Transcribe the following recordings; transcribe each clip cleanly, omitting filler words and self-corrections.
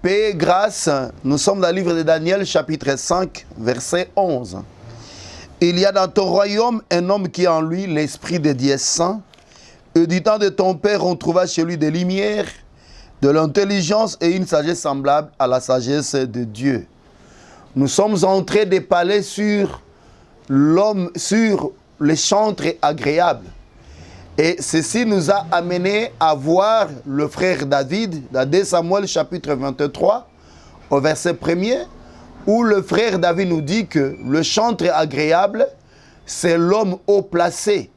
Paix et grâce, nous sommes dans le livre de Daniel, chapitre 5, verset 11. Il y a dans ton royaume un homme qui a en lui l'esprit de Dieu saint, et du temps de ton père, on trouva chez lui des lumières, de l'intelligence et une sagesse semblable à la sagesse de Dieu. Nous sommes en train de parler sur l'homme, sur les chantres agréables. Et ceci nous a amené à voir le frère David, dans 2 Samuel chapitre 23, au verset 1er, où le frère David nous dit que le chantre agréable, c'est l'homme haut placé.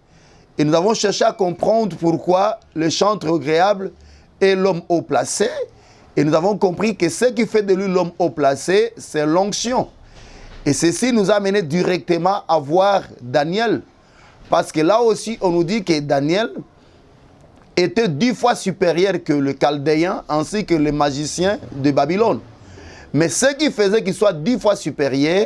Et nous avons cherché à comprendre pourquoi le chantre agréable est l'homme haut placé. Et nous avons compris que ce qui fait de lui l'homme haut placé, c'est l'onction. Et ceci nous a amené directement à voir Daniel. Parce que là aussi, on nous dit que Daniel était 10 fois supérieur que le Chaldéen ainsi que les magiciens de Babylone. Mais ce qui faisait qu'il soit 10 fois supérieur,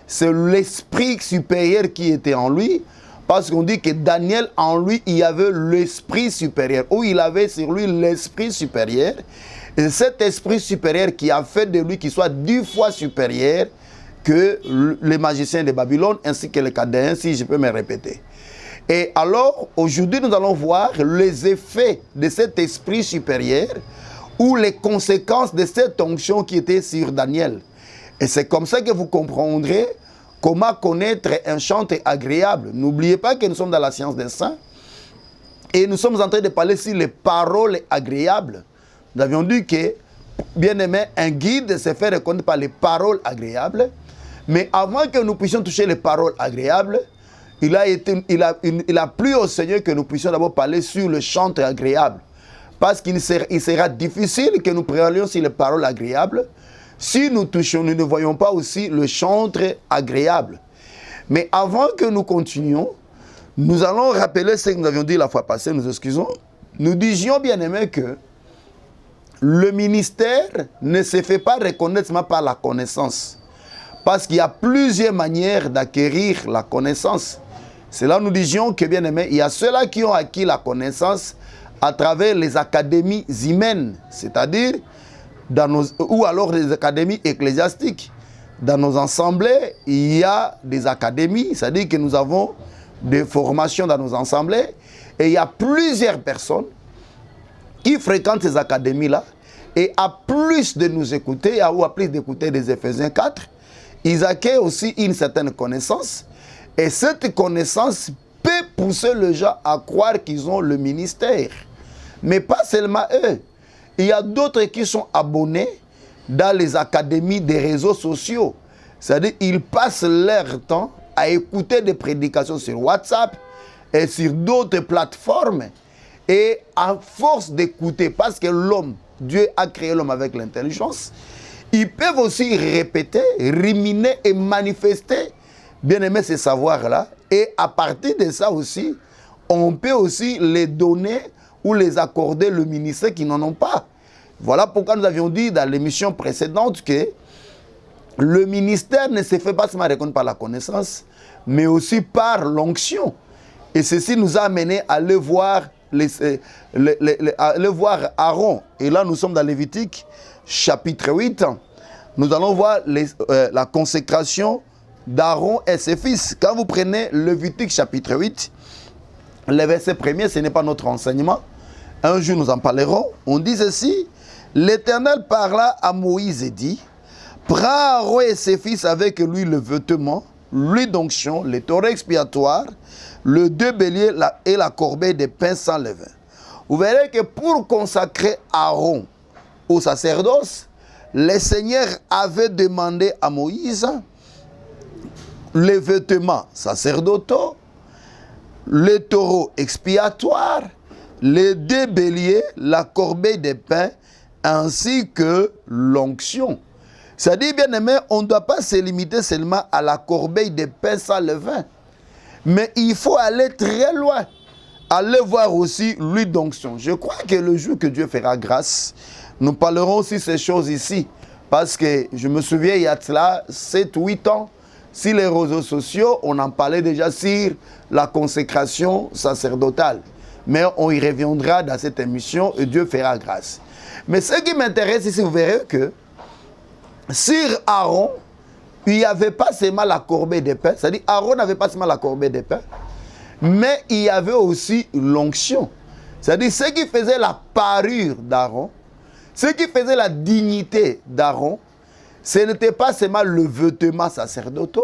c'est l'esprit supérieur qui était en lui. Parce qu'on dit que Daniel, en lui, il y avait l'esprit supérieur. Ou il avait sur lui l'esprit supérieur. Et cet esprit supérieur qui a fait de lui qu'il soit 10 fois supérieur que les magiciens de Babylone ainsi que les Chaldéens, si je peux me répéter. Et alors, aujourd'hui, nous allons voir les effets de cet esprit supérieur ou les conséquences de cette onction qui était sur Daniel. Et c'est comme ça que vous comprendrez comment connaître un chantre agréable. N'oubliez pas que nous sommes dans la science des saints et nous sommes en train de parler sur les paroles agréables. Nous avions dit que, bien aimé, un guide se fait reconnaître par les paroles agréables. Mais avant que nous puissions toucher les paroles agréables, il a plu au Seigneur que nous puissions d'abord parler sur le chantre agréable. Parce qu'il sera difficile que nous parlions sur les paroles agréables si nous ne voyons pas aussi le chantre agréable. Mais avant que nous continuions, nous allons rappeler ce que nous avions dit la fois passée, nous excusons. Nous disions, bien aimé, que le ministère ne se fait pas reconnaître seulement par la connaissance. Parce qu'il y a plusieurs manières d'acquérir la connaissance. C'est là que nous disions que, bien aimé, il y a ceux-là qui ont acquis la connaissance à travers les académies humaines, c'est-à-dire, ou alors les académies ecclésiastiques. Dans nos assemblées, il y a des académies, c'est-à-dire que nous avons des formations dans nos assemblées, et il y a plusieurs personnes qui fréquentent ces académies-là, et à plus de nous écouter, ou à plus d'écouter des Éphésiens 4, ils acquièrent aussi une certaine connaissance. Et cette connaissance peut pousser les gens à croire qu'ils ont le ministère. Mais pas seulement eux. Il y a d'autres qui sont abonnés dans les académies des réseaux sociaux. C'est-à-dire qu'ils passent leur temps à écouter des prédications sur WhatsApp et sur d'autres plateformes. Et à force d'écouter, parce que l'homme, Dieu a créé l'homme avec l'intelligence, ils peuvent aussi répéter, ruminer et manifester, bien aimer ces savoirs-là. Et à partir de ça aussi, on peut aussi les donner ou les accorder le ministère qui n'en ont pas. Voilà pourquoi nous avions dit dans l'émission précédente que le ministère ne se fait pas seulement reconnaître par la connaissance, mais aussi par l'onction. Et ceci nous a amené à aller voir, Aaron. Et là, nous sommes dans Lévitique, chapitre 8. Nous allons voir la consécration d'Aaron et ses fils. Quand vous prenez Lévitique chapitre 8, le verset 1er, ce n'est pas notre enseignement. Un jour, nous en parlerons. On dit ceci: l'Éternel parla à Moïse et dit: prends Aaron et ses fils avec lui le vêtement, l'huile d'onction, les taureaux expiatoires, le 2 béliers et la corbeille de pain sans levain. Vous verrez que pour consacrer Aaron au sacerdoce, le Seigneur avait demandé à Moïse les vêtements sacerdotaux, les taureaux expiatoires, les 2 béliers, la corbeille de pain, ainsi que l'onction. C'est-à-dire, bien aimé, on ne doit pas se limiter seulement à la corbeille de pain sans levain. Mais il faut aller très loin. Aller voir aussi l'huile d'onction. Je crois que le jour que Dieu fera grâce, nous parlerons aussi ces choses ici. Parce que je me souviens, il y a cela 7-8 ans, sur les réseaux sociaux, on en parlait déjà sur la consécration sacerdotale. Mais on y reviendra dans cette émission et Dieu fera grâce. Mais ce qui m'intéresse ici, vous verrez que sur Aaron, il n'y avait pas seulement la corbeille de pain, c'est-à-dire Aaron n'avait pas seulement la corbeille de pain, mais il y avait aussi l'onction. C'est-à-dire ce qui faisait la parure d'Aaron, ce qui faisait la dignité d'Aaron, ce n'était pas seulement le vêtement sacerdotal,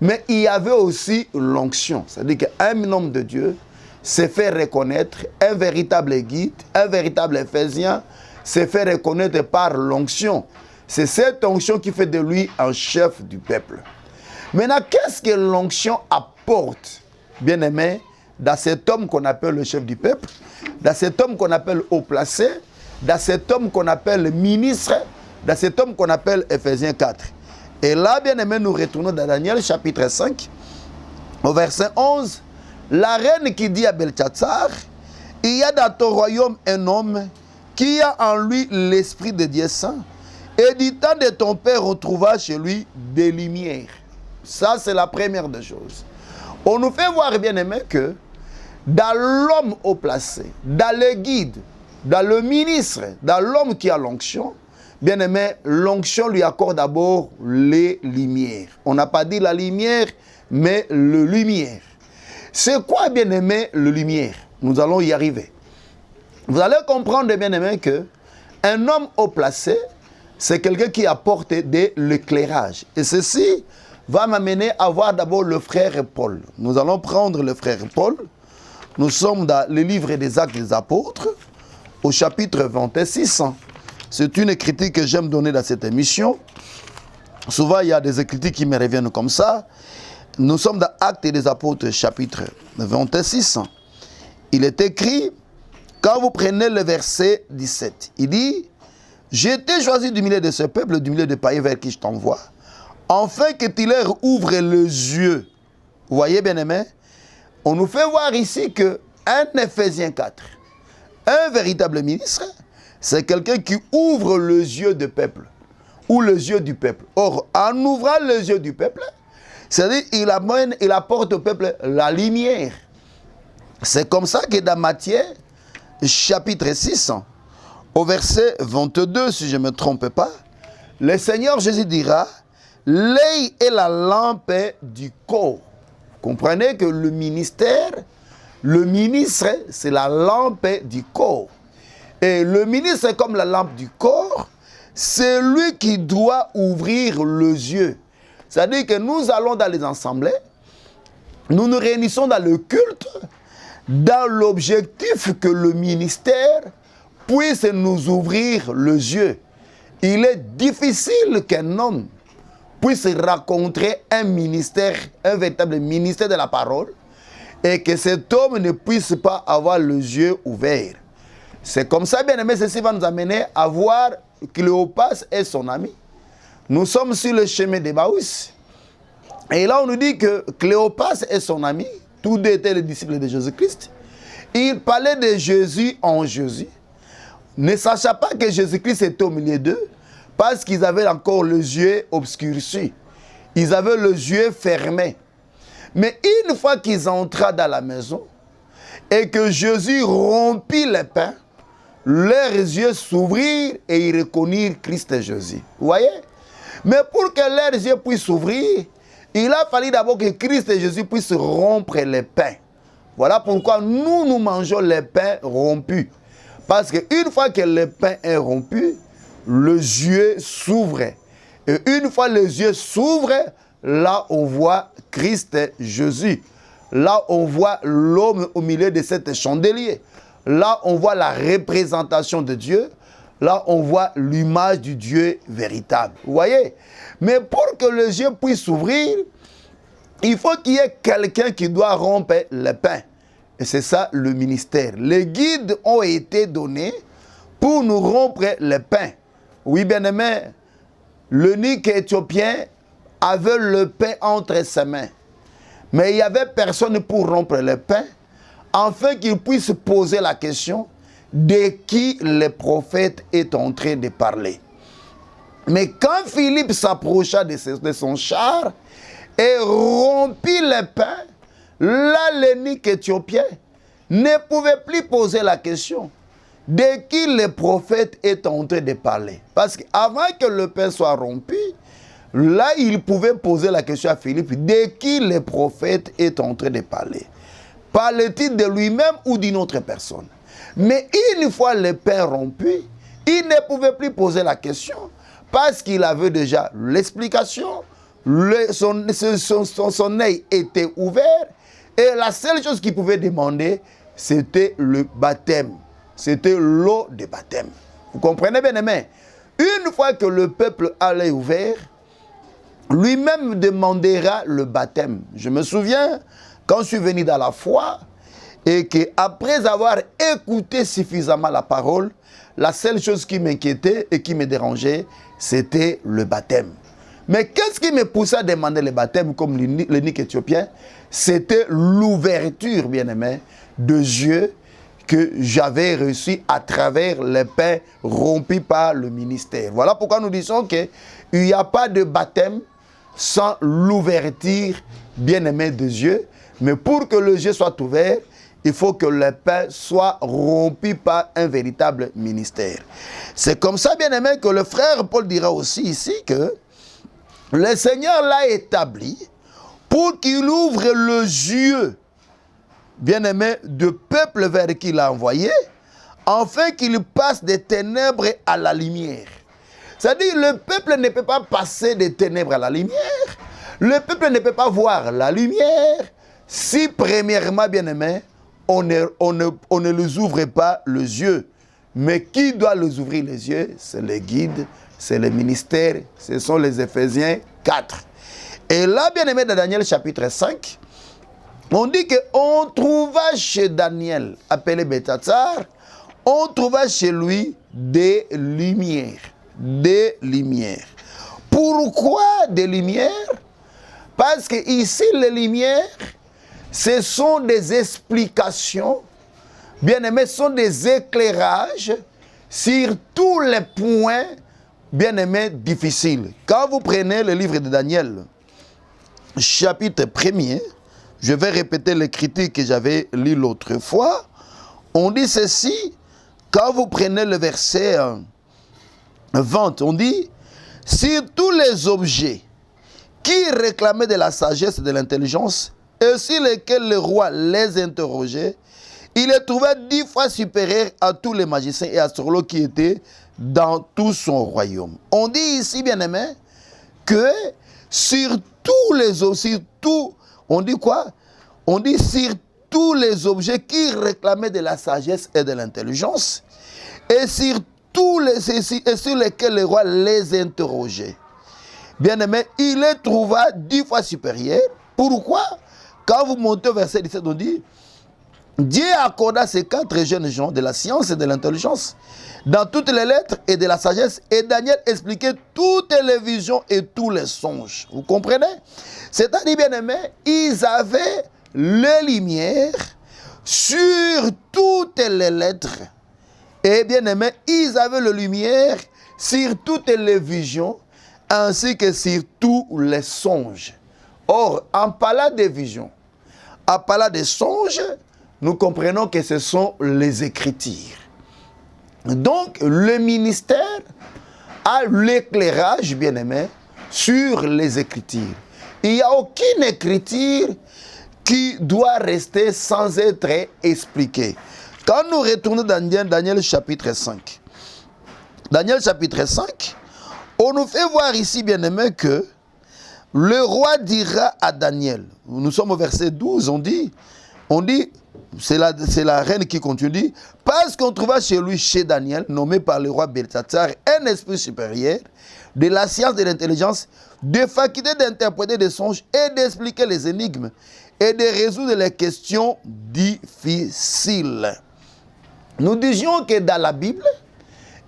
mais il y avait aussi l'onction. C'est-à-dire qu'un homme de Dieu s'est fait reconnaître, un véritable guide, un véritable Ephésien, s'est fait reconnaître par l'onction. C'est cette onction qui fait de lui un chef du peuple. Maintenant, qu'est-ce que l'onction apporte, bien aimé, dans cet homme qu'on appelle le chef du peuple, dans cet homme qu'on appelle haut placé, dans cet homme qu'on appelle ministre, dans cet homme qu'on appelle Ephésiens 4. Et là, bien aimé, nous retournons dans Daniel chapitre 5, au verset 11. La reine qui dit à Belchatsar, il y a dans ton royaume un homme qui a en lui l'esprit de Dieu saint, et du temps de ton père, on trouva chez lui des lumières. Ça, c'est la première des choses. On nous fait voir, bien aimé, que dans l'homme haut placé, dans le guide, dans le ministre, dans l'homme qui a l'onction, bien aimé, l'onction lui accorde d'abord les lumières. On n'a pas dit la lumière, mais le lumière. C'est quoi, bien aimé, le lumière? Nous allons y arriver. Vous allez comprendre, bien aimé, que un homme haut placé, c'est quelqu'un qui apporte de l'éclairage. Et ceci va m'amener à voir d'abord le frère Paul. Nous allons prendre le frère Paul. Nous sommes dans le livre des Actes des Apôtres, au chapitre 26. C'est une critique que j'aime donner dans cette émission. Souvent, il y a des critiques qui me reviennent comme ça. Nous sommes dans Actes des Apôtres, chapitre 26. Il est écrit, quand vous prenez le verset 17, il dit, « J'ai été choisi du milieu de ce peuple, du milieu des païens vers qui je t'envoie, afin que tu leur ouvres les yeux. » Vous voyez, bien aimé, on nous fait voir ici qu'un Ephésien 4, un véritable ministre, c'est quelqu'un qui ouvre les yeux du peuple, ou les yeux du peuple. Or, en ouvrant les yeux du peuple, c'est-à-dire il apporte au peuple la lumière. C'est comme ça que dans Matthieu, chapitre 6, au verset 22, si je ne me trompe pas, le Seigneur Jésus dira, « L'œil est la lampe du corps. » Comprenez que le ministre, c'est la lampe du corps. Et le ministre, c'est comme la lampe du corps, c'est lui qui doit ouvrir les yeux. C'est-à-dire que nous allons dans les assemblées, nous nous réunissons dans le culte, dans l'objectif que le ministère puisse nous ouvrir les yeux. Il est difficile qu'un homme puisse rencontrer un ministère, un véritable ministère de la parole, et que cet homme ne puisse pas avoir les yeux ouverts. C'est comme ça, bien aimé, ceci va nous amener à voir Cléopas et son ami. Nous sommes sur le chemin d'Emmaüs. Et là, on nous dit que Cléopas et son ami, tous deux étaient les disciples de Jésus-Christ, ils parlaient de Jésus en Jésus, ne sachant pas que Jésus-Christ était au milieu d'eux, parce qu'ils avaient encore les yeux obscurcis. Ils avaient les yeux fermés. Mais une fois qu'ils entraient dans la maison, et que Jésus rompit le pain, leurs yeux s'ouvrirent et ils reconnurent Christ et Jésus. Vous voyez? Mais pour que leurs yeux puissent s'ouvrir, il a fallu d'abord que Christ et Jésus puissent rompre le pain. Voilà pourquoi nous mangeons le pain rompu. Parce qu'une fois que le pain est rompu, les yeux s'ouvrent. Et une fois les yeux s'ouvrent, là on voit Christ et Jésus. Là on voit l'homme au milieu de cet chandelier. Là on voit la représentation de Dieu. Là on voit l'image du Dieu véritable. Vous voyez? Mais pour que les yeux puissent s'ouvrir, il faut qu'il y ait quelqu'un qui doit rompre le pain. Et c'est ça le ministère. Les guides ont été donnés pour nous rompre le pain. Oui, bien aimé, l'eunuque éthiopien avait le pain entre ses mains. Mais il n'y avait personne pour rompre le pain, afin qu'il puisse poser la question de qui le prophète est en train de parler. Mais quand Philippe s'approcha de son char et rompit le pain, là l'eunuque éthiopien ne pouvait plus poser la question de qui le prophète est en train de parler. Parce qu'avant que le pain soit rompu, là, il pouvait poser la question à Philippe, de qui le prophète est en train de parler. Parle-t-il de lui-même ou d'une autre personne? Mais une fois le pain rompu, il ne pouvait plus poser la question parce qu'il avait déjà l'explication, son œil était ouvert et la seule chose qu'il pouvait demander, c'était le baptême. C'était l'eau de baptême. Vous comprenez bien, aimé? Une fois que le peuple a l'œil ouvert, lui-même demandera le baptême. Je me souviens, quand je suis venu dans la foi, et qu'après avoir écouté suffisamment la parole, la seule chose qui m'inquiétait et qui me dérangeait, c'était le baptême. Mais qu'est-ce qui me poussait à demander le baptême comme l'unique éthiopien? C'était l'ouverture, bien-aimé, de Dieu que j'avais reçu à travers le pain rompu par le ministère. Voilà pourquoi nous disons qu'il n'y a pas de baptême sans l'ouverture, bien-aimé, de Dieu. Mais pour que le Dieu soit ouvert, il faut que le pain soit rompu par un véritable ministère. C'est comme ça, bien-aimé, que le frère Paul dira aussi ici que le Seigneur l'a établi pour qu'il ouvre les yeux, bien-aimé, du peuple vers qui il a envoyé, afin qu'il passe des ténèbres à la lumière. C'est-à-dire, le peuple ne peut pas passer des ténèbres à la lumière. Le peuple ne peut pas voir la lumière si, premièrement, bien-aimé, on ne les ouvre pas les yeux. Mais qui doit les ouvrir les yeux? C'est le guide, c'est le ministère, ce sont les Éphésiens 4. Et là, bien-aimé, dans Daniel chapitre 5, on dit qu'on trouva chez Daniel, appelé Belteshazzar, on trouva chez lui des lumières. Des lumières. Pourquoi des lumières? Parce que ici, les lumières, ce sont des explications, bien-aimés, ce sont des éclairages sur tous les points, bien-aimés, difficiles. Quand vous prenez le livre de Daniel, chapitre 1er, je vais répéter l'écriture que j'avais lu l'autre fois, on dit ceci, quand vous prenez le verset 20, on dit, sur tous les objets qui réclamaient de la sagesse et de l'intelligence, et sur lesquels le roi les interrogeait, il les trouvait 10 fois supérieurs à tous les magiciens et astrologues qui étaient dans tout son royaume. On dit ici, bien-aimé, que sur tous les objets, on dit quoi? On dit sur tous les objets qui réclamaient de la sagesse et de l'intelligence, et sur lesquels le roi les interrogeait. Bien-aimé, il les trouva 10 fois supérieurs. Pourquoi? Quand vous montez au verset 17, on dit, Dieu accorda ces 4 jeunes gens de la science et de l'intelligence dans toutes les lettres et de la sagesse, et Daniel expliquait toutes les visions et tous les songes. Vous comprenez? C'est-à-dire, bien-aimé, ils avaient les lumières sur toutes les lettres. Et bien-aimé, ils avaient les lumières sur toutes les visions, ainsi que sur tous les songes. Or, en parlant des visions, en parlant des songes, nous comprenons que ce sont les Écritures. Donc, le ministère a l'éclairage, bien-aimé, sur les Écritures. Il n'y a aucune Écriture qui doit rester sans être expliquée. Quand nous retournons dans Daniel chapitre 5, Daniel chapitre 5, on nous fait voir ici, bien-aimé, que le roi dira à Daniel, nous sommes au verset 12, on dit, c'est la reine qui continue, parce qu'on trouva chez lui, chez Daniel, nommé par le roi Belteshazzar, un esprit supérieur, de la science de l'intelligence, de faculté d'interpréter des songes et d'expliquer les énigmes et de résoudre les questions difficiles. Nous disions que dans la Bible,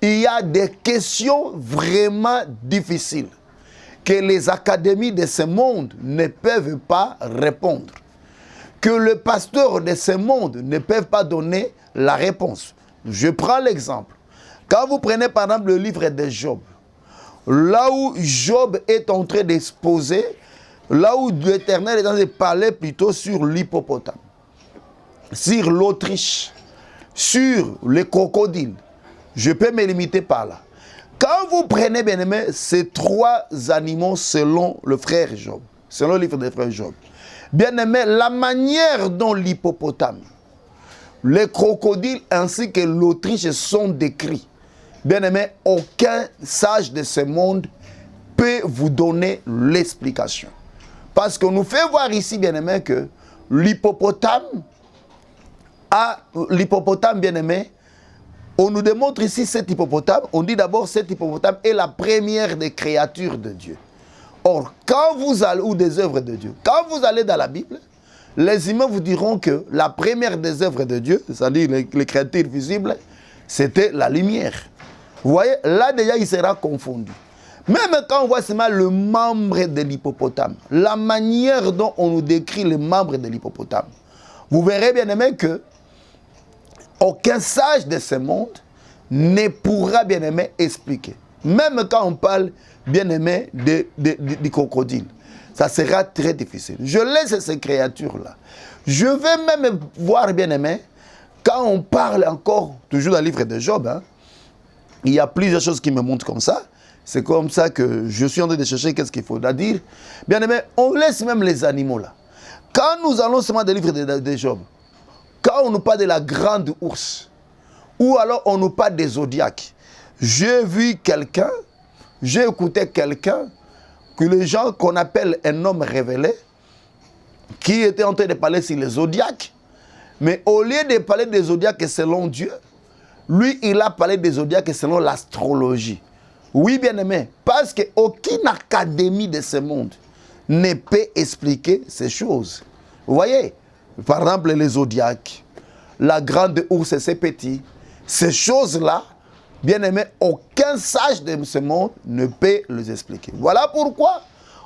il y a des questions vraiment difficiles que les académies de ce monde ne peuvent pas répondre, que le pasteur de ce monde ne peut pas donner la réponse. Je prends l'exemple. Quand vous prenez par exemple le livre de Job, là où Job est en train d'exposer, là où l'Éternel est en train de parler plutôt sur l'hippopotame, sur l'Autriche, sur les crocodiles, je peux me limiter par là. Quand vous prenez, bien aimé, ces 3 animaux selon le frère Job, selon le livre des frères Job, bien aimé, la manière dont l'hippopotame, les crocodiles ainsi que l'autruche sont décrits, bien aimé, aucun sage de ce monde peut vous donner l'explication. Parce qu'on nous fait voir ici, bien aimé, que l'hippopotame, bien aimé, on nous démontre ici cet hippopotame. On dit d'abord cet hippopotame est la première des créatures de Dieu. Or, quand vous allez, ou des œuvres de Dieu, quand vous allez dans la Bible, les humains vous diront que la première des œuvres de Dieu, c'est-à-dire les créatures visibles, c'était la lumière. Vous voyez, là déjà il sera confondu. Même quand on voit seulement le membre de l'hippopotame, la manière dont on nous décrit les membres de l'hippopotame, vous verrez bien aimé que aucun sage de ce monde ne pourra bien aimé expliquer. Même quand on parle bien aimé du crocodile, ça sera très difficile. Je laisse ces créatures-là. Je vais même voir bien aimé, quand on parle encore, toujours dans le livre de Job, hein, il y a plusieurs choses qui me montrent comme ça. C'est comme ça que je suis en train de chercher qu'est-ce qu'il faudra dire. Bien aimé, on laisse même les animaux là. Quand nous allons seulement dans le livre de Job, quand on nous parle de la grande ours, ou alors on nous parle des zodiaques, j'ai vu quelqu'un, j'ai écouté quelqu'un, que les gens qu'on appelle un homme révélé, qui était en train de parler sur les zodiaques, mais au lieu de parler des zodiaques selon Dieu, lui, il a parlé des zodiaques selon l'astrologie. Oui, bien aimé, parce qu'aucune académie de ce monde ne peut expliquer ces choses. Vous voyez, par exemple, les zodiaques, la grande ours et ses petits, ces choses-là, bien aimé, aucun sage de ce monde ne peut les expliquer. Voilà pourquoi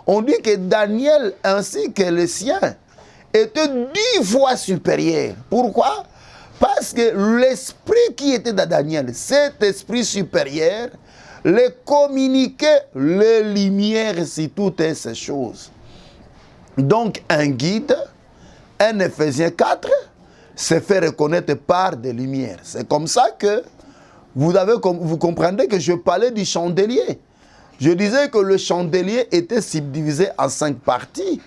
on dit que Daniel ainsi que les siens étaient 10 fois supérieurs. Pourquoi? Parce que l'esprit qui était dans Daniel, cet esprit supérieur, les communiquait les lumières sur toutes ces choses. Donc un guide, un Éphésiens 4, se fait reconnaître par des lumières. C'est comme ça que vous comprendrez que je parlais du chandelier. Je disais que le chandelier était subdivisé en 5 parties.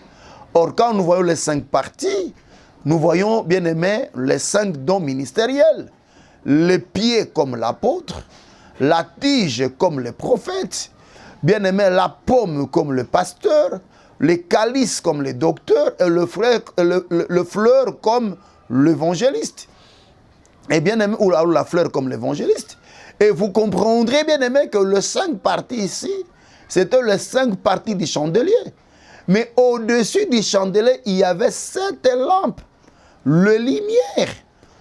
Or, quand nous voyons les 5 parties, nous voyons, bien aimé, les 5 dons ministériels. Les pieds comme l'apôtre, la tige comme le prophète, bien aimé, la paume comme le pasteur, les calices comme les docteurs et le fleur comme l'évangéliste. Et bien aimé, ou la fleur comme l'évangéliste. Et vous comprendrez bien aimé que les 5 parties ici, c'était les 5 parties du chandelier. Mais au-dessus du chandelier, il y avait 7 lampes, les lumières,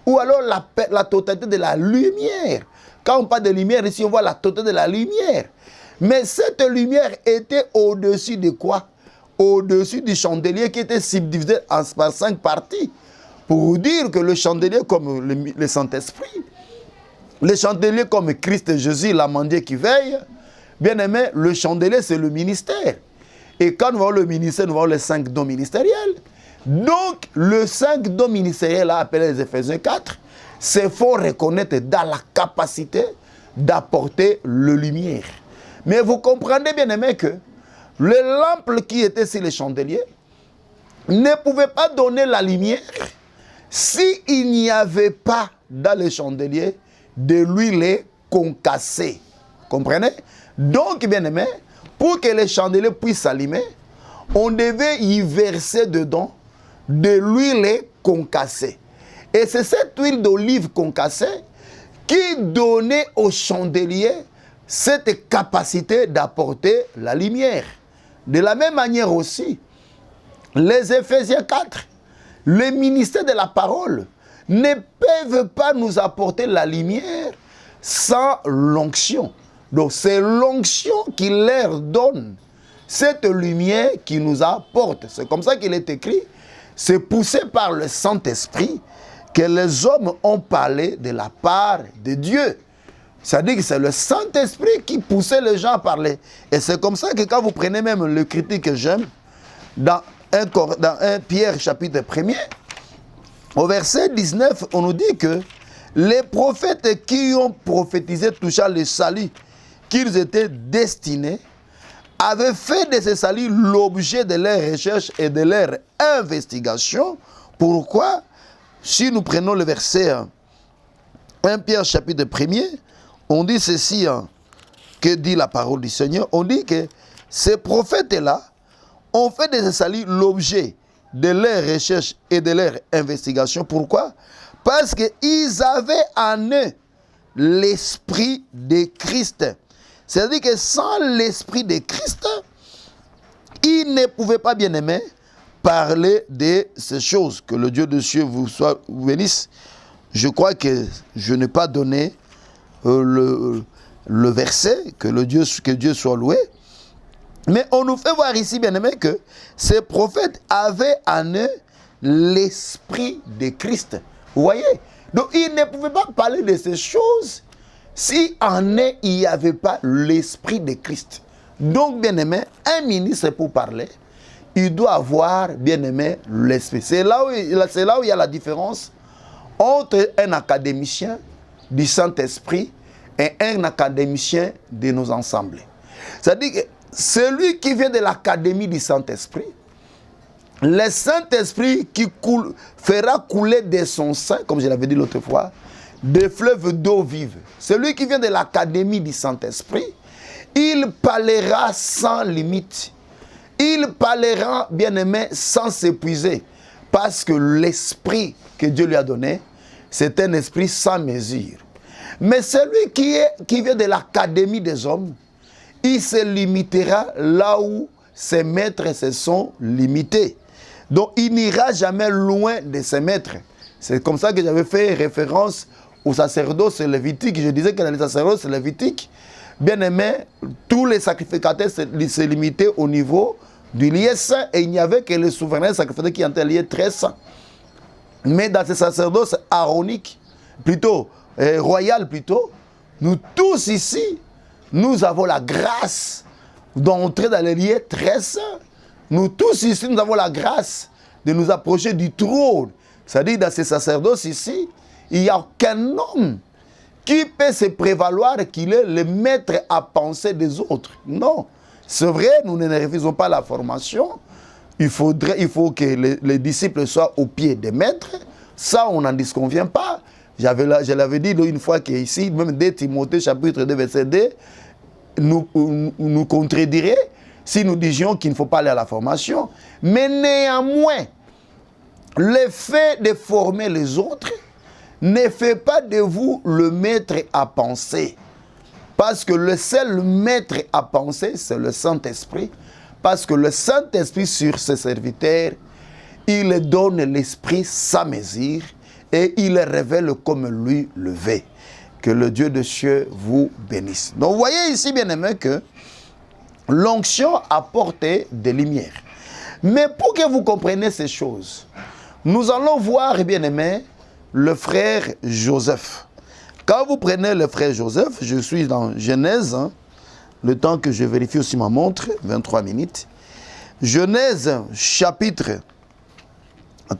ou alors la totalité de la lumière. Quand on parle de lumière, ici on voit la totalité de la lumière. Mais cette lumière était au-dessus de quoi? Au-dessus du chandelier qui était subdivisé par 5 parties. Pour vous dire que le chandelier comme le Saint-Esprit, le chandelier comme Christ et Jésus, l'amandier qui veille, bien aimé, le chandelier c'est le ministère. Et quand nous voyons le ministère, nous voyons les 5 dons ministériels. Donc, le 5 dons ministériels, appelé les Éphésiens 4, se font reconnaître dans la capacité d'apporter la lumière. Mais vous comprenez bien aimé que les lampes qui étaient sur les chandeliers ne pouvaient pas donner la lumière s'il n'y avait pas dans les chandeliers de l'huile concassée. Comprenez? Donc, bien aimé, pour que les chandeliers puissent s'allumer, on devait y verser dedans de l'huile concassée. Et c'est cette huile d'olive concassée qui donnait au chandelier cette capacité d'apporter la lumière. De la même manière aussi, les Éphésiens 4, le ministère de la parole, ne peuvent pas nous apporter la lumière sans l'onction. Donc c'est l'onction qui leur donne cette lumière qui nous apporte. C'est comme ça qu'il est écrit. C'est poussé par le Saint-Esprit que les hommes ont parlé de la part de Dieu. C'est-à-dire que c'est le Saint-Esprit qui poussait les gens à parler. Et c'est comme ça que quand vous prenez même le critique que j'aime, dans 1 Pierre chapitre 1er, au verset 19, on nous dit que les prophètes qui ont prophétisé touchant le salut qu'ils étaient destinés avaient fait de ce salut l'objet de leurs recherches et de leurs investigations. Pourquoi? Si nous prenons le verset 1 Pierre chapitre 1er, on dit ceci, que dit la parole du Seigneur. On dit que ces prophètes-là ont fait de ce salut l'objet de leurs recherches et de leurs investigations. Pourquoi? Parce qu'ils avaient en eux l'esprit de Christ. C'est-à-dire que sans l'esprit de Christ, ils ne pouvaient pas, bien aimés, parler de ces choses. Que le Dieu de cieux vous bénisse. Je crois que je n'ai pas donné le verset, que Dieu soit loué. Mais on nous fait voir ici, bien aimé, que ces prophètes avaient en eux l'esprit de Christ. Vous voyez? Donc ils ne pouvaient pas parler de ces choses si en eux il n'y avait pas l'esprit de Christ. Donc, bien aimé, un ministre pour parler, il doit avoir, bien aimé, l'esprit. C'est là où il y a la différence entre un académicien du Saint-Esprit et un académicien de nos ensembles. C'est-à-dire que celui qui vient de l'académie du Saint-Esprit, le Saint-Esprit qui fera couler de son sein, comme je l'avais dit l'autre fois, des fleuves d'eau vive. Celui qui vient de l'académie du Saint-Esprit, il parlera sans limite. Il parlera, bien aimé, sans s'épuiser. Parce que l'esprit que Dieu lui a donné, c'est un esprit sans mesure. Mais celui qui vient de l'académie des hommes, il se limitera là où ses maîtres se sont limités. Donc il n'ira jamais loin de ses maîtres. C'est comme ça que j'avais fait référence au sacerdoce lévitique. Je disais que dans les sacerdoces lévitiques, bien aimé, tous les sacrificateurs se limitaient au niveau du lieu saint et il n'y avait que les souverains sacrificateurs qui étaient liés très saints. Mais dans ces sacerdoces aaroniques, plutôt royal plutôt, nous tous ici, nous avons la grâce d'entrer dans les lieux très saints. Nous tous ici, nous avons la grâce de nous approcher du trône. C'est-à-dire, dans ces sacerdoces ici, il n'y a aucun homme qui peut se prévaloir qu'il est le maître à penser des autres. Non. C'est vrai, nous ne refusons pas la formation. Il faut que les disciples soient au pied des maîtres. Ça, on n'en disconvient pas. Je l'avais dit une fois qu'ici, même dès Timothée chapitre 2, verset 2, nous contredirait si nous disions qu'il ne faut pas aller à la formation. Mais néanmoins, le fait de former les autres ne fait pas de vous le maître à penser. Parce que le seul maître à penser, c'est le Saint-Esprit. Parce que le Saint-Esprit, sur ses serviteurs, il donne l'Esprit sans mesure et il le révèle comme lui le veut. Que le Dieu de cieux vous bénisse. Donc vous voyez ici, bien aimé, que l'onction apporte des lumières. Mais pour que vous compreniez ces choses, nous allons voir, bien aimé, le frère Joseph. Quand vous prenez le frère Joseph, je suis dans Genèse, le temps que je vérifie aussi ma montre, 23 minutes. Genèse chapitre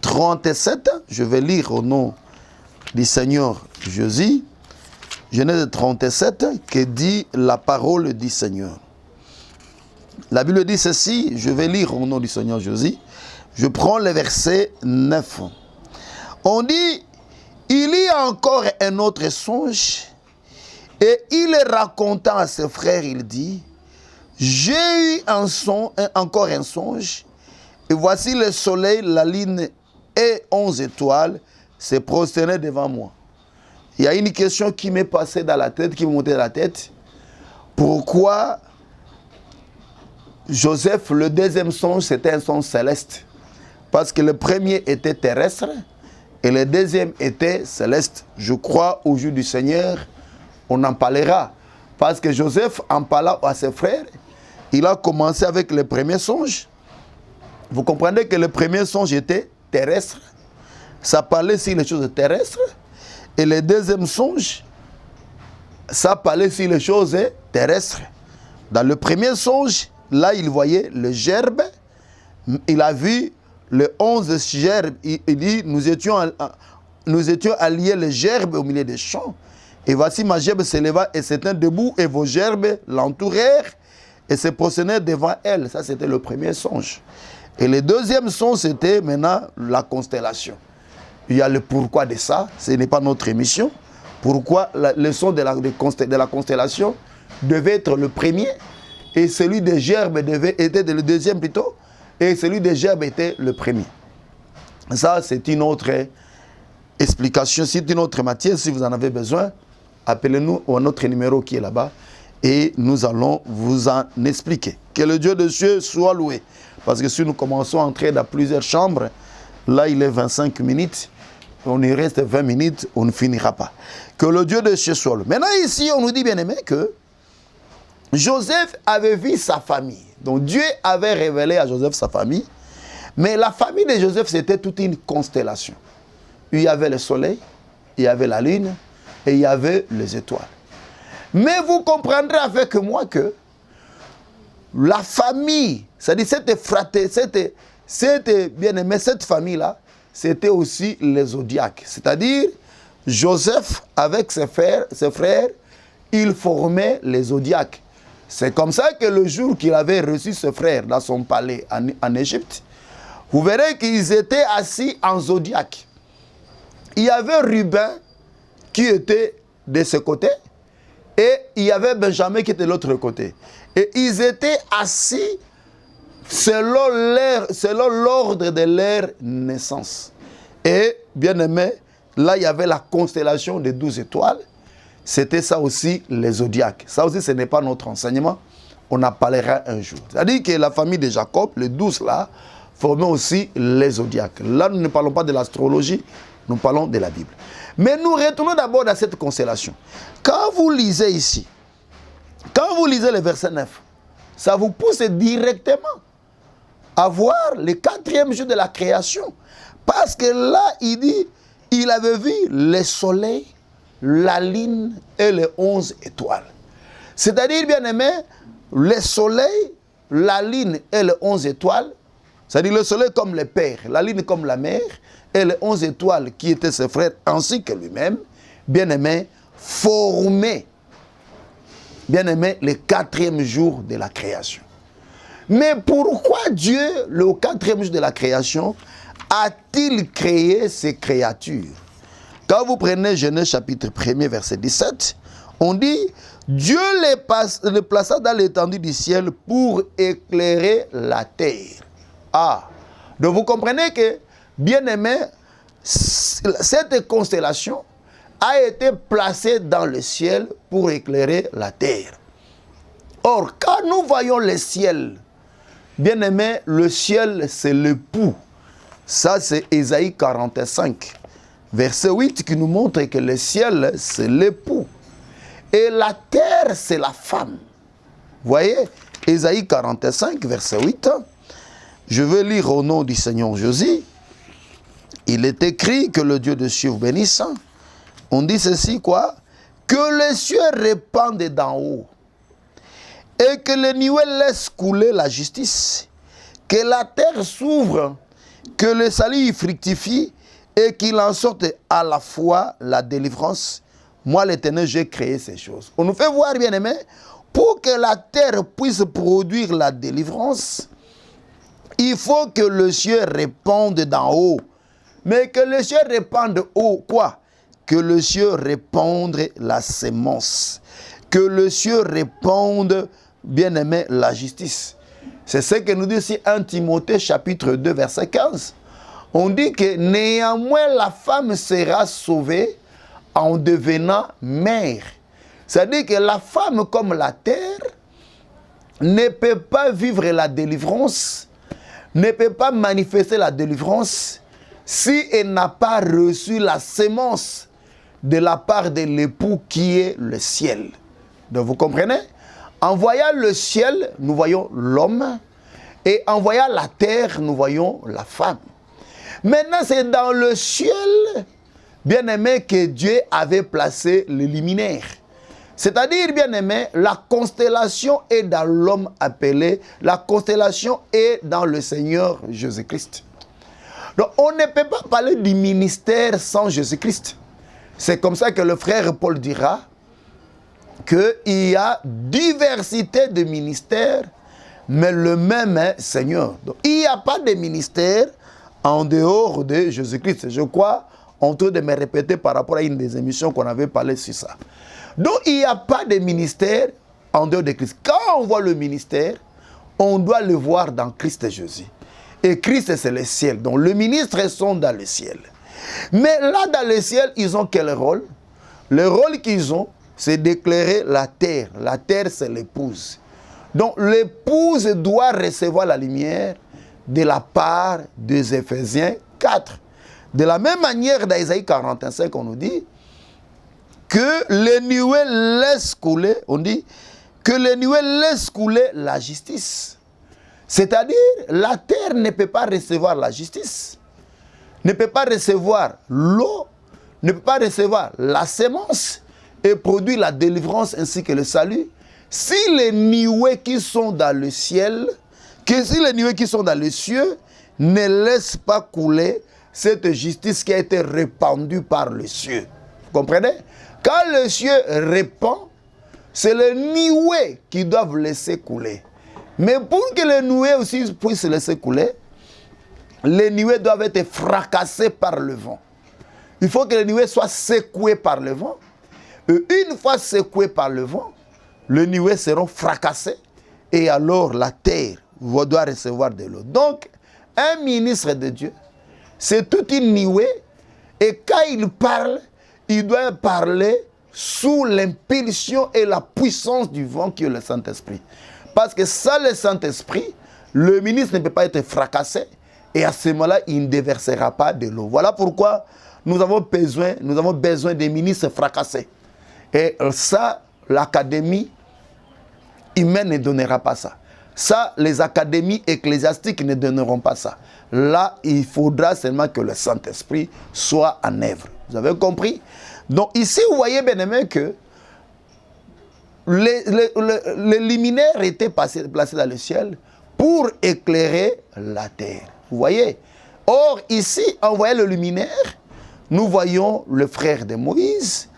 37, je vais lire au nom du Seigneur Jésus. Genèse 37, que dit la parole du Seigneur. La Bible dit ceci, je vais lire au nom du Seigneur Jésus. Je prends le verset 9. On dit, il y a encore un autre songe, et il racontant à ses frères, il dit, j'ai eu encore un songe, et voici le soleil, la lune et 11 étoiles se prosternaient devant moi. Il y a une question qui m'est passée dans la tête, qui m'est montée dans la tête. Pourquoi Joseph, le deuxième songe, c'était un songe céleste? Parce que le premier était terrestre et le deuxième était céleste. Je crois au jour du Seigneur, on en parlera. Parce que Joseph, en parlant à ses frères, il a commencé avec le premier songe. Vous comprenez que le premier songe était terrestre. Ça parlait sur les choses terrestres. Et le deuxième songe, ça parlait sur les choses terrestres. Dans le premier songe, là, il voyait le gerbe. Il a vu les 11 gerbes. Il dit, nous étions nous étions alliés les gerbes au milieu des champs. Et voici ma gerbe s'éleva et s'étint debout, et vos gerbes l'entourèrent et se prosternèrent devant elle. Ça, c'était le premier songe. Et le deuxième songe, c'était maintenant la constellation. Il y a le pourquoi de ça, ce n'est pas notre émission. Pourquoi le son de la constellation devait être le premier, et celui des gerbes était le deuxième plutôt, et celui des gerbes était le premier. Ça, c'est une autre explication, c'est une autre matière. Si vous en avez besoin, appelez-nous à notre numéro qui est là-bas et nous allons vous en expliquer. Que le Dieu de cieux soit loué. Parce que si nous commençons à entrer dans plusieurs chambres, là il est 25 minutes, on y reste 20 minutes, on ne finira pas. Que le Dieu de cieux soit loué. Maintenant ici, on nous dit bien aimé que Joseph avait vu sa famille. Donc Dieu avait révélé à Joseph sa famille. Mais la famille de Joseph, c'était toute une constellation. Il y avait le soleil, il y avait la lune et il y avait les étoiles. Mais vous comprendrez avec moi que la famille, c'est-à-dire cette famille-là, c'était aussi les zodiaques. C'est-à-dire Joseph, avec ses frères, ils formaient les zodiaques. C'est comme ça que le jour qu'il avait reçu ses frères dans son palais en Égypte, vous verrez qu'ils étaient assis en zodiaque. Il y avait Ruben qui était de ce côté et il y avait Benjamin qui était de l'autre côté. Et ils étaient assis selon l'ordre de leur naissance. Et bien aimé, là il y avait la constellation des 12 étoiles. C'était ça aussi les zodiaques. Ça aussi ce n'est pas notre enseignement. On en parlera un jour. C'est-à-dire que la famille de Jacob, les 12 là, formaient aussi les zodiaques. Là nous ne parlons pas de l'astrologie, nous parlons de la Bible. Mais nous retournons d'abord dans cette constellation. Quand vous lisez ici, quand vous lisez le verset 9, ça vous pousse directement à voir le 4e jour de la création. Parce que là, il dit, il avait vu le soleil, la lune et les 11 étoiles. C'est-à-dire, bien aimé, le soleil, la lune et les 11 étoiles, c'est-à-dire le soleil comme le père, la lune comme la mère, et les 11 étoiles qui étaient ses frères, ainsi que lui-même, bien aimé, formaient, bien aimé, le 4e jour de la création. Mais pourquoi Dieu, le 4e jour de la création, a-t-il créé ces créatures? Quand vous prenez Genèse chapitre 1er, verset 17, on dit, Dieu les plaça dans l'étendue du ciel pour éclairer la terre. Ah, donc vous comprenez que, bien aimé, cette constellation a été placée dans le ciel pour éclairer la terre. Or, quand nous voyons le ciel, bien aimé, le ciel c'est l'époux. Ça c'est Ésaïe 45, verset 8 qui nous montre que le ciel c'est l'époux. Et la terre c'est la femme. Vous voyez, Ésaïe 45, verset 8. Je vais lire au nom du Seigneur Jésus. Il est écrit que le Dieu de cieux vous bénisse. On dit ceci quoi? Que les cieux répandent d'en haut et que les nuées laissent couler la justice, que la terre s'ouvre, que le salut fructifie et qu'il en sorte à la fois la délivrance. Moi l'Éternel, j'ai créé ces choses. On nous fait voir, bien aimé, pour que la terre puisse produire la délivrance, il faut que le ciel réponde d'en haut. Mais que le ciel répande haut, quoi? Que le ciel réponde la sémence. Que le ciel réponde, bien aimé, la justice. C'est ce que nous dit ici 1 Timothée chapitre 2 verset 15. On dit que néanmoins la femme sera sauvée en devenant mère. C'est-à-dire que la femme comme la terre ne peut pas vivre la délivrance, ne peut pas manifester la délivrance si elle n'a pas reçu la sémence de la part de l'époux qui est le ciel. Donc vous comprenez? En voyant le ciel, nous voyons l'homme, et en voyant la terre, nous voyons la femme. Maintenant, c'est dans le ciel, bien aimé, que Dieu avait placé le luminaire. C'est-à-dire, bien aimé, la constellation est dans l'homme appelé, la constellation est dans le Seigneur Jésus-Christ. Donc on ne peut pas parler du ministère sans Jésus-Christ. C'est comme ça que le frère Paul dira qu'il y a diversité de ministères, mais le même Seigneur. Donc, il n'y a pas de ministère en dehors de Jésus-Christ. Je crois, en train de me répéter par rapport à une des émissions qu'on avait parlé sur ça. Donc, il n'y a pas de ministère en dehors de Christ. Quand on voit le ministère, on doit le voir dans Christ Jésus. Et Christ, c'est le ciel. Donc, les ministres sont dans le ciel. Mais là, dans le ciel, ils ont quel rôle? Le rôle qu'ils ont, c'est d'éclairer la terre. La terre, c'est l'épouse. Donc, l'épouse doit recevoir la lumière de la part des Éphésiens 4. De la même manière, dans Isaïe 45, on nous dit que les nuées laissent couler, on dit que les nuées laissent couler la justice. C'est-à-dire, la terre ne peut pas recevoir la justice, ne peut pas recevoir l'eau, ne peut pas recevoir la sémence et produire la délivrance ainsi que le salut, si les nuées qui sont dans le ciel, si les nuées qui sont dans les cieux ne laissent pas couler cette justice qui a été répandue par les cieux. Vous comprenez? Quand le ciel répand, c'est les nuées qui doivent laisser couler. Mais pour que les nuées aussi puissent laisser couler, les nuées doivent être fracassées par le vent. Il faut que les nuées soient secouées par le vent. Et une fois secouées par le vent, les nuées seront fracassées et alors la terre doit recevoir de l'eau. Donc, un ministre de Dieu, c'est toute une nuée et quand il parle, il doit parler sous l'impulsion et la puissance du vent qui est le Saint-Esprit. Parce que sans le Saint-Esprit, le ministre ne peut pas être fracassé et à ce moment-là, il ne déversera pas de l'eau. Voilà pourquoi nous avons besoin des ministres fracassés. Et ça, l'académie humaine ne donnera pas ça. Ça, les académies ecclésiastiques ne donneront pas ça. Là, il faudra seulement que le Saint-Esprit soit en œuvre. Vous avez compris? Donc ici, vous voyez bien aimé que les luminaires étaient placés dans le ciel pour éclairer la terre. Vous voyez? Or, ici, en voyant le luminaire, nous voyons le frère de Moïse.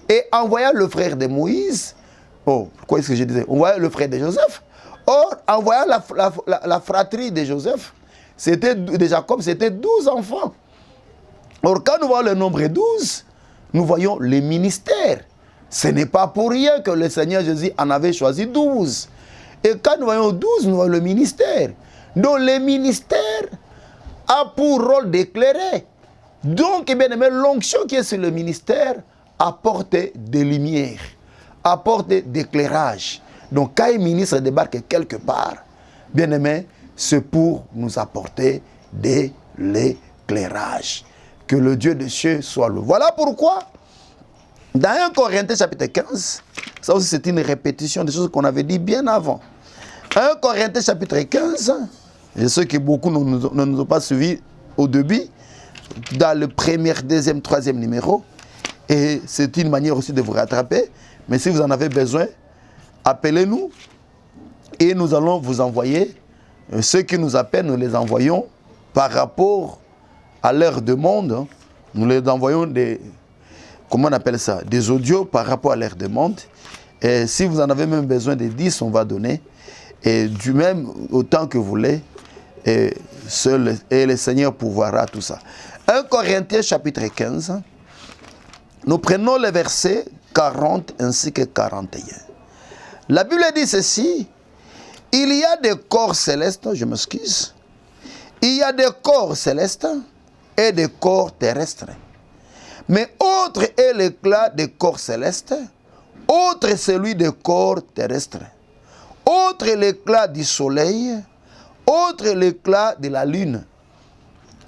Et en voyant le frère de Moïse, quoi est-ce que je disais? On voyait le frère de Joseph. Or, en voyant la fratrie de Joseph, de Jacob, c'était 12 enfants. Or, quand nous voyons le nombre 12, nous voyons les ministères. Ce n'est pas pour rien que le Seigneur Jésus en avait choisi 12. Et quand nous voyons 12, nous voyons le ministère. Donc, le ministère a pour rôle d'éclairer. Donc, bien aimé, l'onction qui est sur le ministère apporte des lumières, apporte d'éclairage. Donc, quand un ministre débarque quelque part, bien aimé, c'est pour nous apporter de l'éclairage. Que le Dieu des cieux soit loué. Voilà pourquoi, dans 1 Corinthiens chapitre 15, ça aussi c'est une répétition des choses qu'on avait dit bien avant. 1 Corinthiens chapitre 15, et ceux qui beaucoup ne nous ont pas suivis au début, dans le premier, deuxième, troisième numéro, et c'est une manière aussi de vous rattraper, mais si vous en avez besoin, appelez-nous et nous allons vous envoyer, ceux qui nous appellent, nous les envoyons par rapport à leur demande, nous les envoyons comment on appelle ça, des audios par rapport à leur demande. Et si vous en avez même besoin de 10, on va donner. Et du même, autant que vous voulez, et le Seigneur pourvoira tout ça. 1 Corinthiens chapitre 15, nous prenons les versets 40 ainsi que 41. La Bible dit ceci, il y a des corps célestes, je m'excuse, il y a des corps célestes et des corps terrestres. Mais autre est l'éclat des corps célestes, autre est celui des corps terrestres. Autre est l'éclat du soleil, autre est l'éclat de la lune,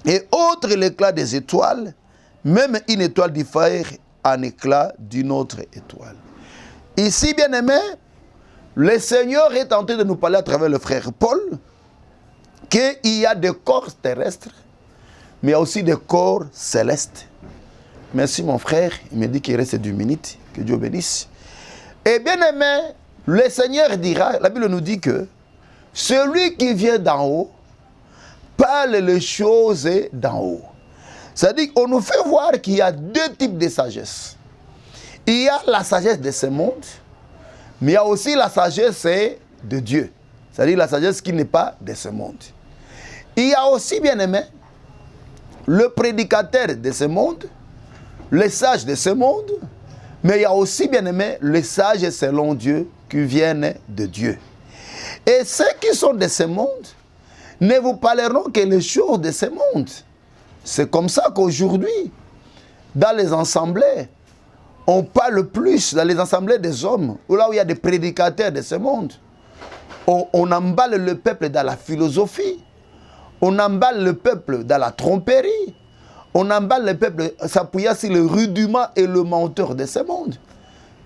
et autre est l'éclat des étoiles. Même une étoile diffère en éclat d'une autre étoile. Ici, bien aimé, le Seigneur est tenté de nous parler à travers le frère Paul qu'il y a des corps terrestres, mais il y a aussi des corps célestes. Merci mon frère, il me dit qu'il reste 2 minutes, que Dieu bénisse. Et bien aimé, le Seigneur dira, la Bible nous dit que celui qui vient d'en haut parle les choses d'en haut. C'est-à-dire qu'on nous fait voir qu'il y a deux types de sagesse. Il y a la sagesse de ce monde, mais il y a aussi la sagesse de Dieu. C'est-à-dire la sagesse qui n'est pas de ce monde. Il y a aussi, bien aimé, le prédicateur de ce monde, les sages de ce monde, mais il y a aussi, bien aimé, les sages selon Dieu qui viennent de Dieu. Et ceux qui sont de ce monde ne vous parleront que les choses de ce monde. C'est comme ça qu'aujourd'hui, dans les assemblées, on parle plus, dans les assemblées des hommes, ou là où il y a des prédicateurs de ce monde, on emballe le peuple dans la philosophie, on emballe le peuple dans la tromperie, on emballe le peuple s'appuyant sur le rudiment et le menteur de ce monde,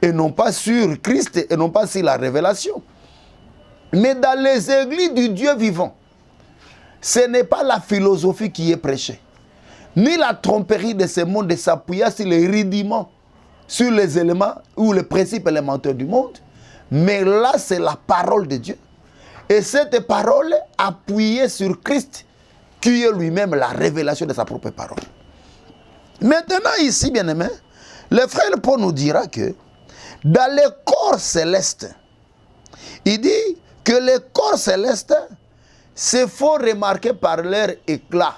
et non pas sur Christ, et non pas sur la révélation. Mais dans les églises du Dieu vivant, ce n'est pas la philosophie qui est prêchée, ni la tromperie de ce monde de s'appuyer sur les rudiments, sur les éléments ou les principes élémentaires du monde, mais là c'est la parole de Dieu. Et cette parole appuyée sur Christ, qui est lui-même la révélation de sa propre parole. Maintenant ici, bien aimé, le frère Paul nous dira que dans les corps célestes, il dit que les corps célestes se font remarquer par leur éclat.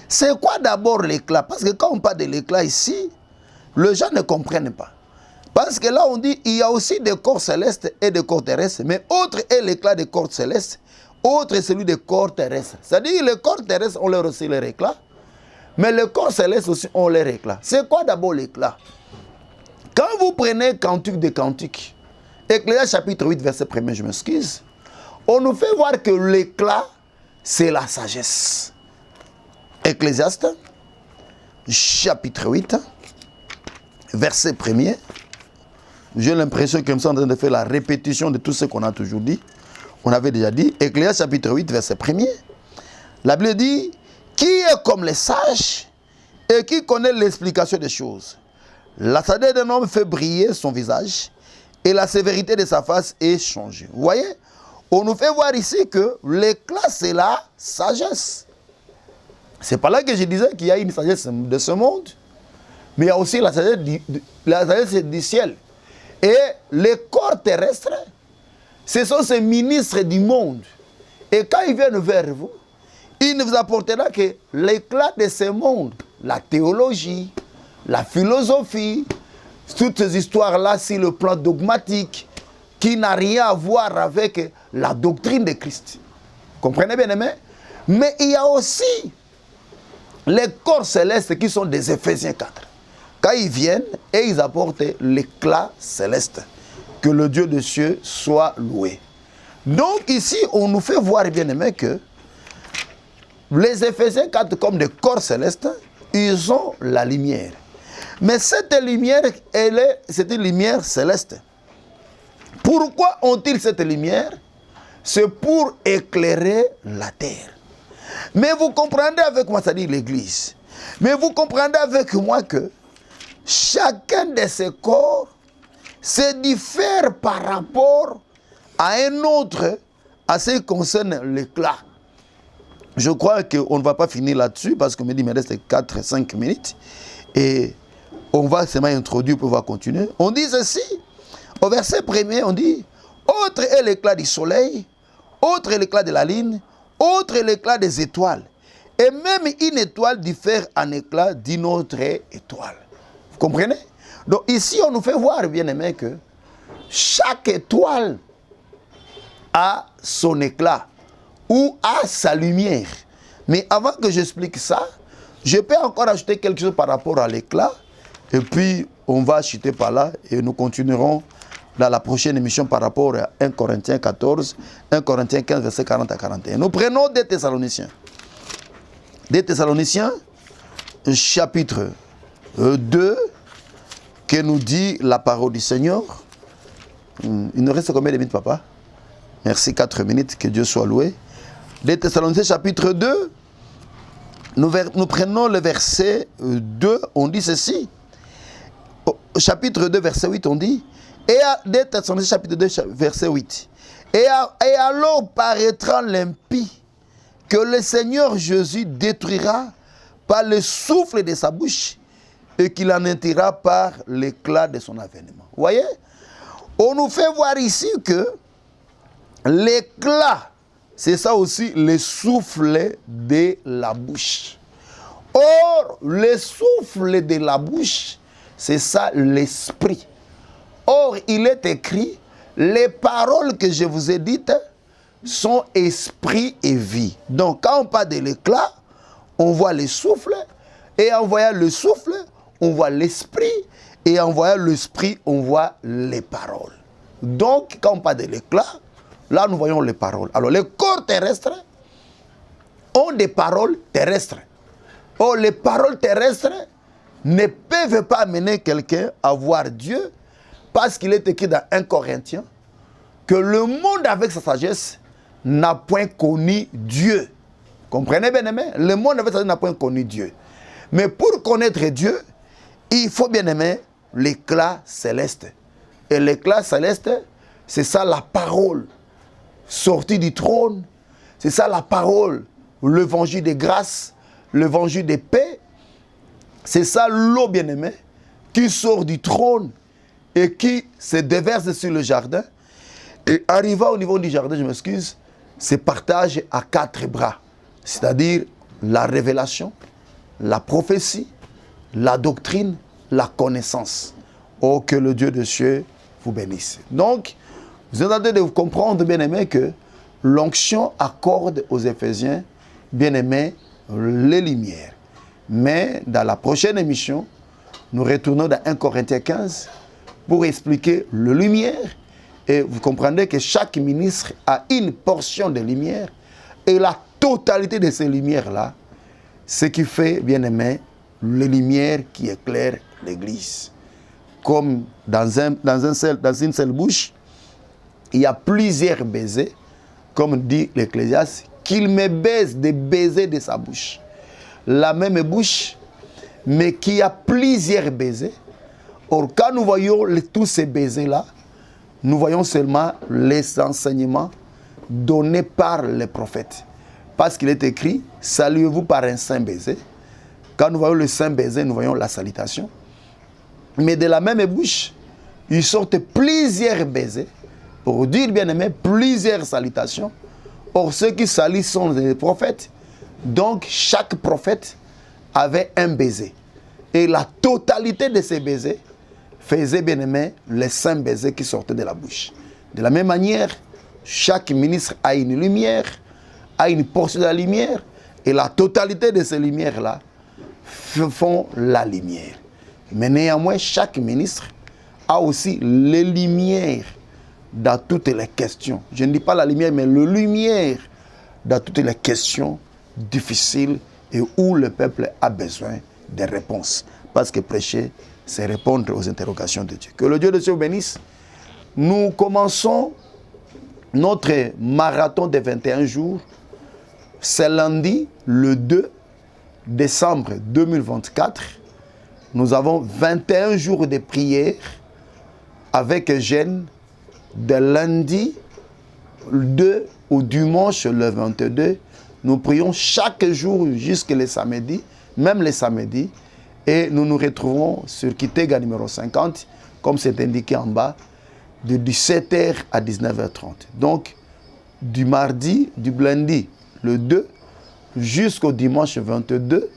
C'est quoi d'abord l'éclat? Parce que quand on parle de l'éclat ici, les gens ne comprennent pas. Parce que là on dit il y a aussi des corps célestes et des corps terrestres, mais autre est l'éclat des corps célestes, autre est celui des corps terrestres. C'est-à-dire les corps terrestres ont leur aussi leur éclat, mais les corps célestes aussi ont leur éclat. C'est quoi d'abord l'éclat? Quand vous prenez Cantique des Cantiques, Ecclésiaste chapitre 8 verset 1er, je m'excuse, on nous fait voir que l'éclat c'est la sagesse. Ecclésiaste chapitre 8 verset 1er. J'ai l'impression que nous sommes en train de faire la répétition de tout ce qu'on a toujours dit. On avait déjà dit, Ecclésiaste chapitre 8, verset 1er. La Bible dit, qui est comme les sages et qui connaît l'explication des choses. La sagesse d'un homme fait briller son visage et la sévérité de sa face est changée. Vous voyez, on nous fait voir ici que l'éclat c'est la sagesse. C'est pas là que je disais qu'il y a une sagesse de ce monde, mais il y a aussi la sagesse du ciel. Et les corps terrestres, ce sont ces ministres du monde. Et quand ils viennent vers vous, ils ne vous apporteront que l'éclat de ce monde. La théologie, la philosophie, toutes ces histoires-là sur le plan dogmatique, qui n'a rien à voir avec la doctrine de Christ. Comprenez bien, aimé? Mais il y a aussi les corps célestes qui sont des Éphésiens 4. Quand ils viennent et ils apportent l'éclat céleste. Que le Dieu des cieux soit loué. Donc ici, on nous fait voir, bien aimé, que les Éphésiens 4, comme des corps célestes, ils ont la lumière. Mais cette lumière, c'est une lumière céleste. Pourquoi ont-ils cette lumière? C'est pour éclairer la terre. Mais vous comprendrez avec moi, ça dit l'Église. Mais vous comprendrez avec moi que chacun de ces corps se diffère par rapport à un autre à ce qui concerne l'éclat. Je crois qu'on ne va pas finir là-dessus parce que me dit, il me reste 4-5 minutes. Et on va seulement introduire pour pouvoir continuer. On dit ceci, au verset 1er, on dit, autre est l'éclat du soleil, autre est l'éclat de la lune, autre est l'éclat des étoiles. Et même une étoile diffère en éclat d'une autre étoile. Vous comprenez? Donc ici, on nous fait voir, bien aimé, que chaque étoile a son éclat ou a sa lumière. Mais avant que j'explique ça, je peux encore ajouter quelque chose par rapport à l'éclat. Et puis, on va chuter par là et nous continuerons dans la prochaine émission par rapport à 1 Corinthiens 14, 1 Corinthiens 15, verset 40 à 41. Nous prenons des Thessaloniciens. Des Thessaloniciens, chapitre 2, que nous dit la parole du Seigneur. Il nous reste combien de minutes, papa? Merci, 4 minutes, que Dieu soit loué. Des Thessaloniciens, chapitre 2, nous prenons le verset 2, on dit ceci. Chapitre 2, verset 8, on dit, et à des Thessaloniciens, chapitre 2, verset 8, et alors paraîtra l'impie que le Seigneur Jésus détruira par le souffle de sa bouche et qu'il anéantira par l'éclat de son avènement. Vous voyez? On nous fait voir ici que l'éclat, c'est ça aussi le souffle de la bouche. Or, le souffle de la bouche, c'est ça l'esprit. Or, il est écrit, les paroles que je vous ai dites sont esprit et vie. Donc, quand on parle de l'éclat, on voit le souffle, et en voyant le souffle, on voit l'esprit, et en voyant l'esprit, on voit les paroles. Donc, quand on parle de l'éclat, là, nous voyons les paroles. Alors, les corps terrestres ont des paroles terrestres. Or, les paroles terrestres ne peuvent pas amener quelqu'un à voir Dieu, parce qu'il est écrit dans 1 Corinthiens que le monde avec sa sagesse n'a point connu Dieu. Comprenez bien aimé? Le monde avec sa sagesse n'a point connu Dieu. Mais pour connaître Dieu, il faut bien aimer l'éclat céleste. Et l'éclat céleste, c'est ça la parole sortie du trône. C'est ça la parole, l'évangile de grâce, l'évangile de paix. C'est ça l'eau bien aimée qui sort du trône et qui se déverse sur le jardin. Et arrivant au niveau du jardin, je m'excuse, se partage à 4 bras. C'est-à-dire la révélation, la prophétie, la doctrine, la connaissance. Oh, que le Dieu de cieux vous bénisse. Donc, vous êtes en train de vous comprendre, bien-aimés, que l'onction accorde aux Éphésiens, bien-aimés, les lumières. Mais dans la prochaine émission, nous retournons dans 1 Corinthiens 15 pour expliquer le lumière. Et vous comprendrez que chaque ministre a une portion de lumière. Et la totalité de ces lumières-là, ce qui fait, bien aimé, les lumières qui éclairent l'Église. Comme dans une seule bouche, il y a plusieurs baisers, comme dit l'Ecclésiaste, qu'il me baise des baisers de sa bouche. La même bouche, mais qui a plusieurs baisers. Or, quand nous voyons tous ces baisers-là, nous voyons seulement les enseignements donnés par les prophètes. Parce qu'il est écrit, saluez-vous par un saint baiser. Quand nous voyons le saint baiser, nous voyons la salutation. Mais de la même bouche, ils sortent plusieurs baisers, pour dire bien aimé, plusieurs salutations. Or, ceux qui saluent sont des prophètes. Donc, chaque prophète avait un baiser. Et la totalité de ces baisers faisait bien aimé les saints baisers qui sortaient de la bouche. De la même manière, chaque ministre a une lumière, a une portion de la lumière, et la totalité de ces lumières-là font la lumière. Mais néanmoins, chaque ministre a aussi les lumières dans toutes les questions. Je ne dis pas la lumière, mais la lumière dans toutes les questions difficiles et où le peuple a besoin de réponses. Parce que prêcher, c'est répondre aux interrogations de Dieu. Que le Dieu de Dieu bénisse. Nous commençons notre marathon de 21 jours. C'est lundi, le 2 décembre 2024. Nous avons 21 jours de prière avec jeûne de lundi 2 au dimanche le 22. Nous prions chaque jour jusqu'à le samedi, même les samedis. Et nous nous retrouvons sur Kitega numéro 50, comme c'est indiqué en bas, de 17h à 19h30. Donc, du lundi, le 2, jusqu'au dimanche 22,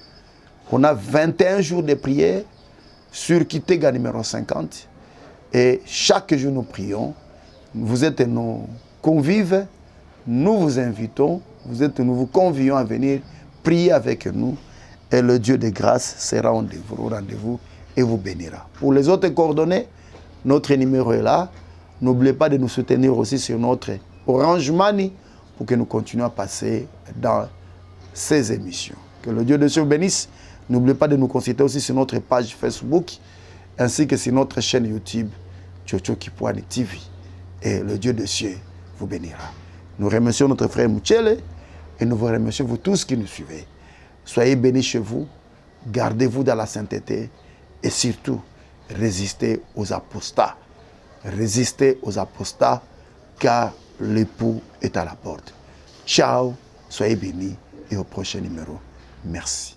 on a 21 jours de prière sur Kitega numéro 50. Et chaque jour, nous prions. Vous êtes nos convives. Nous vous invitons. Nous vous convions à venir prier avec nous. Et le Dieu de grâce sera au rendez-vous et vous bénira. Pour les autres coordonnées, notre numéro est là. N'oubliez pas de nous soutenir aussi sur notre Orange Money pour que nous continuions à passer dans ces émissions. Que le Dieu de Dieu vous bénisse. N'oubliez pas de nous consulter aussi sur notre page Facebook ainsi que sur notre chaîne YouTube Tchotcho Kipwani TV. Et le Dieu de cieux vous bénira. Nous remercions notre frère Mouchele et nous vous remercions vous tous qui nous suivez. Soyez bénis chez vous, gardez-vous dans la sainteté et surtout, résistez aux apostats. Résistez aux apostats car l'époux est à la porte. Ciao, soyez bénis. et au prochain numéro. Merci.